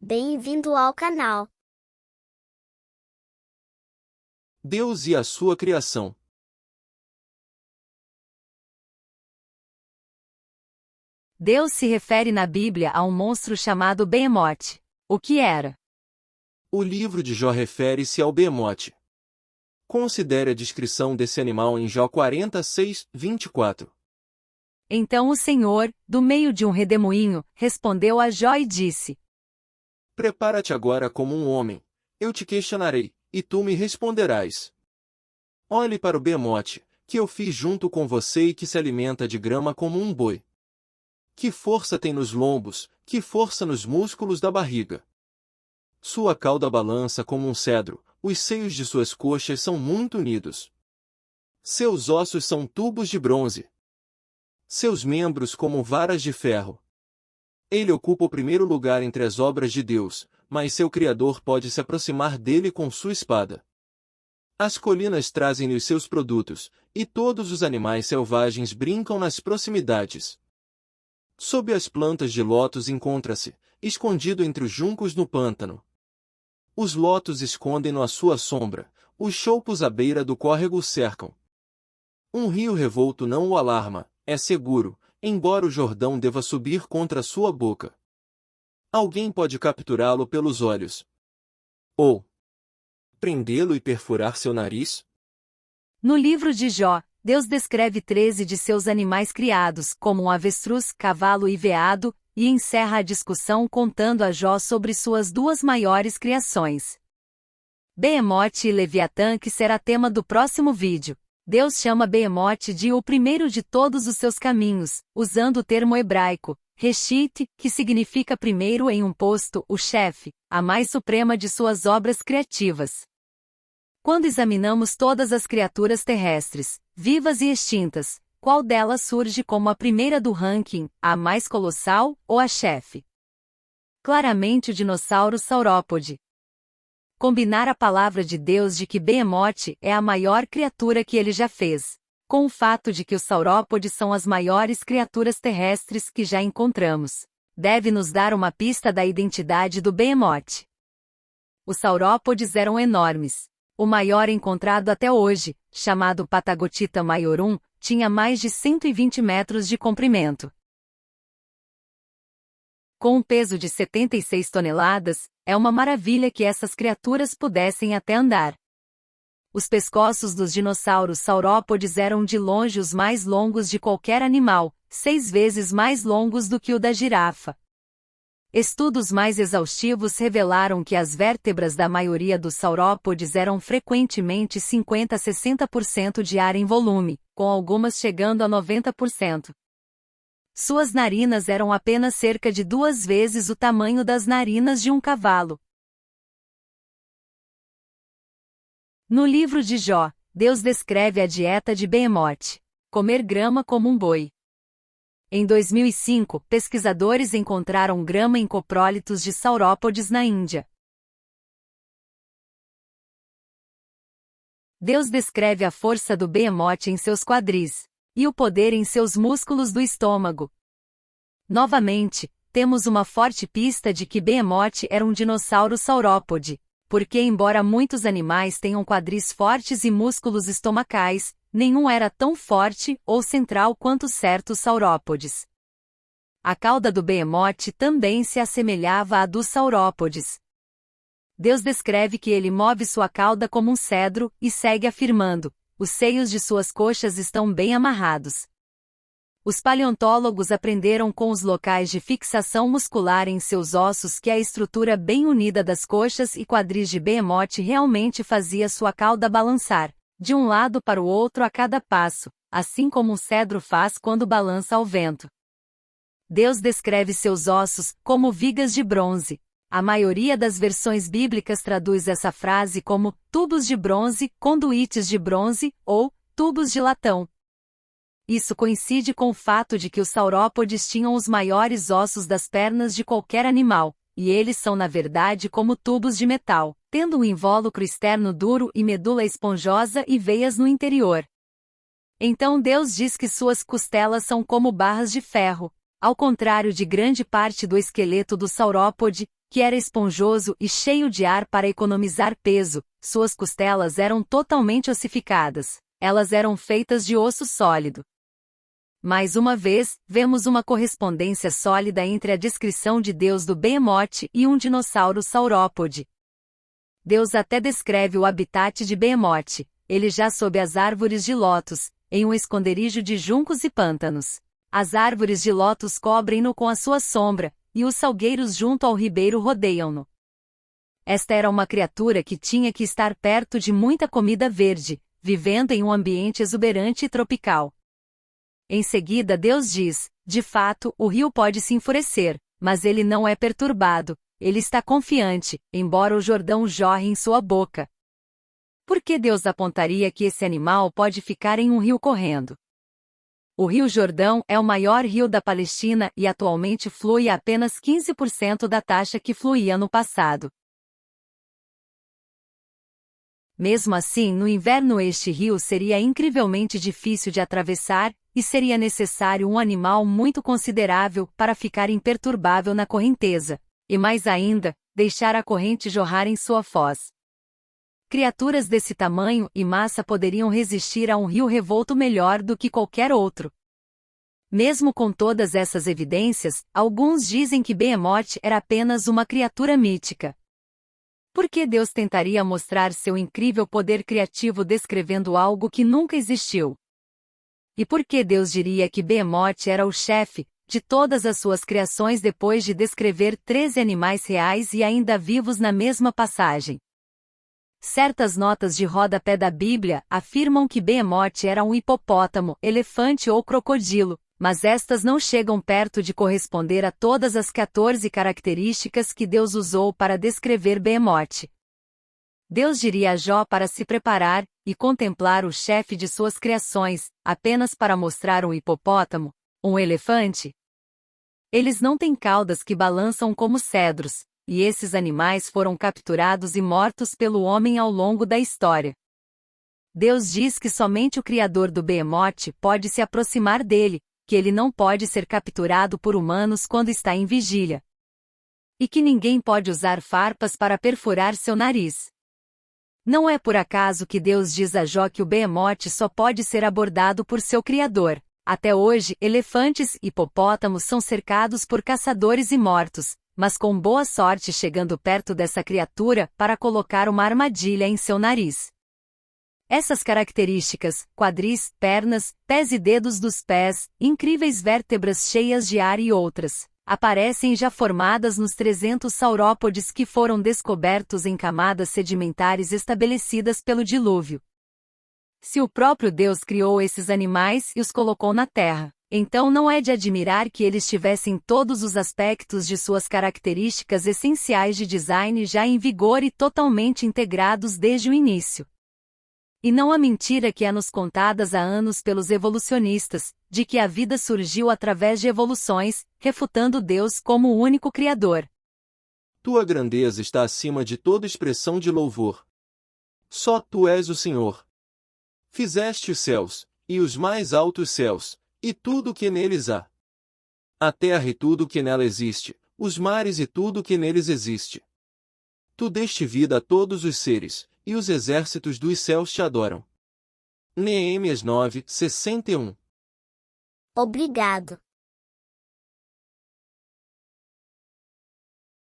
Bem-vindo ao canal. Deus e a sua criação. Deus se refere na Bíblia a um monstro chamado Behemoth. O que era? O livro de Jó refere-se ao Behemoth. Considere a descrição desse animal em Jó 46, 24. Então o Senhor, do meio de um redemoinho, respondeu a Jó e disse: Prepara-te agora como um homem, eu te questionarei, e tu me responderás. Olhe para o Behemoth, que eu fiz junto com você e que se alimenta de grama como um boi. Que força tem nos lombos, que força nos músculos da barriga. Sua cauda balança como um cedro, os seios de suas coxas são muito unidos. Seus ossos são tubos de bronze. Seus membros como varas de ferro. Ele ocupa o primeiro lugar entre as obras de Deus, mas seu Criador pode se aproximar dele com sua espada. As colinas trazem-lhe os seus produtos, e todos os animais selvagens brincam nas proximidades. Sob as plantas de lótus encontra-se, escondido entre os juncos no pântano. Os lótus escondem-no à sua sombra, os choupos à beira do córrego o cercam. Um rio revolto não o alarma, é seguro, embora o Jordão deva subir contra sua boca. Alguém pode capturá-lo pelos olhos. Ou prendê-lo e perfurar seu nariz? No livro de Jó, Deus descreve 13 de seus animais criados, como um avestruz, cavalo e veado, e encerra a discussão contando a Jó sobre suas duas maiores criações. Behemoth e Leviatã, que será tema do próximo vídeo. Deus chama Behemoth de o primeiro de todos os seus caminhos, usando o termo hebraico, Reshit, que significa primeiro em um posto, o chefe, a mais suprema de suas obras criativas. Quando examinamos todas as criaturas terrestres, vivas e extintas, qual delas surge como a primeira do ranking, a mais colossal ou a chefe? Claramente o dinossauro saurópode. Combinar a palavra de Deus de que Behemoth é a maior criatura que ele já fez, com o fato de que os saurópodes são as maiores criaturas terrestres que já encontramos, deve nos dar uma pista da identidade do Behemoth. Os saurópodes eram enormes. O maior encontrado até hoje, chamado Patagotita maiorum, tinha mais de 120 metros de comprimento. Com um peso de 76 toneladas, é uma maravilha que essas criaturas pudessem até andar. Os pescoços dos dinossauros saurópodes eram de longe os mais longos de qualquer animal, 6 vezes mais longos do que o da girafa. Estudos mais exaustivos revelaram que as vértebras da maioria dos saurópodes eram frequentemente 50 a 60% de ar em volume, com algumas chegando a 90%. Suas narinas eram apenas cerca de 2 vezes o tamanho das narinas de um cavalo. No livro de Jó, Deus descreve a dieta de Behemoth: comer grama como um boi. Em 2005, pesquisadores encontraram grama em coprólitos de saurópodes na Índia. Deus descreve a força do Behemoth em seus quadris, e o poder em seus músculos do estômago. Novamente, temos uma forte pista de que Behemoth era um dinossauro saurópode, porque embora muitos animais tenham quadris fortes e músculos estomacais, nenhum era tão forte ou central quanto certos saurópodes. A cauda do Behemoth também se assemelhava à dos saurópodes. Deus descreve que ele move sua cauda como um cedro, e segue afirmando: os seios de suas coxas estão bem amarrados. Os paleontólogos aprenderam com os locais de fixação muscular em seus ossos que a estrutura bem unida das coxas e quadris de Behemoth realmente fazia sua cauda balançar, de um lado para o outro a cada passo, assim como um cedro faz quando balança ao vento. Deus descreve seus ossos como vigas de bronze. A maioria das versões bíblicas traduz essa frase como tubos de bronze, conduítes de bronze ou tubos de latão. Isso coincide com o fato de que os saurópodes tinham os maiores ossos das pernas de qualquer animal, e eles são na verdade como tubos de metal, tendo um invólucro externo duro e medula esponjosa e veias no interior. Então Deus diz que suas costelas são como barras de ferro, ao contrário de grande parte do esqueleto do saurópode, que era esponjoso e cheio de ar para economizar peso, suas costelas eram totalmente ossificadas, elas eram feitas de osso sólido. Mais uma vez, vemos uma correspondência sólida entre a descrição de Deus do Behemoth e um dinossauro saurópode. Deus até descreve o habitat de Behemoth, ele já sob as árvores de lótus, em um esconderijo de juncos e pântanos. As árvores de lótus cobrem-no com a sua sombra, e os salgueiros junto ao ribeiro rodeiam-no. Esta era uma criatura que tinha que estar perto de muita comida verde, vivendo em um ambiente exuberante e tropical. Em seguida Deus diz, de fato, o rio pode se enfurecer, mas ele não é perturbado, ele está confiante, embora o Jordão jorre em sua boca. Por que Deus apontaria que esse animal pode ficar em um rio correndo? O Rio Jordão é o maior rio da Palestina e atualmente flui a apenas 15% da taxa que fluía no passado. Mesmo assim, no inverno este rio seria incrivelmente difícil de atravessar, e seria necessário um animal muito considerável para ficar imperturbável na correnteza, e mais ainda, deixar a corrente jorrar em sua foz. Criaturas desse tamanho e massa poderiam resistir a um rio revolto melhor do que qualquer outro. Mesmo com todas essas evidências, alguns dizem que Behemoth era apenas uma criatura mítica. Por que Deus tentaria mostrar seu incrível poder criativo descrevendo algo que nunca existiu? E por que Deus diria que Behemoth era o chefe de todas as suas criações depois de descrever 13 animais reais e ainda vivos na mesma passagem? Certas notas de rodapé da Bíblia afirmam que Behemoth era um hipopótamo, elefante ou crocodilo, mas estas não chegam perto de corresponder a todas as 14 características que Deus usou para descrever Behemoth. Deus diria a Jó para se preparar e contemplar o chefe de suas criações, apenas para mostrar um hipopótamo, um elefante? Eles não têm caudas que balançam como cedros, e esses animais foram capturados e mortos pelo homem ao longo da história. Deus diz que somente o Criador do Behemoth pode se aproximar dele, que ele não pode ser capturado por humanos quando está em vigília. E que ninguém pode usar farpas para perfurar seu nariz. Não é por acaso que Deus diz a Jó que o Behemoth só pode ser abordado por seu Criador. Até hoje, elefantes e hipopótamos são cercados por caçadores e mortos, mas com boa sorte chegando perto dessa criatura para colocar uma armadilha em seu nariz. Essas características, quadris, pernas, pés e dedos dos pés, incríveis vértebras cheias de ar e outras, aparecem já formadas nos 300 saurópodes que foram descobertos em camadas sedimentares estabelecidas pelo dilúvio. Se o próprio Deus criou esses animais e os colocou na terra, então não é de admirar que eles tivessem todos os aspectos de suas características essenciais de design já em vigor e totalmente integrados desde o início. E não a mentira que é nos contadas há anos pelos evolucionistas, de que a vida surgiu através de evoluções, refutando Deus como o único Criador. Tua grandeza está acima de toda expressão de louvor. Só tu és o Senhor. Fizeste os céus, e os mais altos céus, e tudo o que neles há. A terra e tudo o que nela existe, os mares e tudo o que neles existe. Tu deste vida a todos os seres, e os exércitos dos céus te adoram. Neemias 9, 61. Obrigado.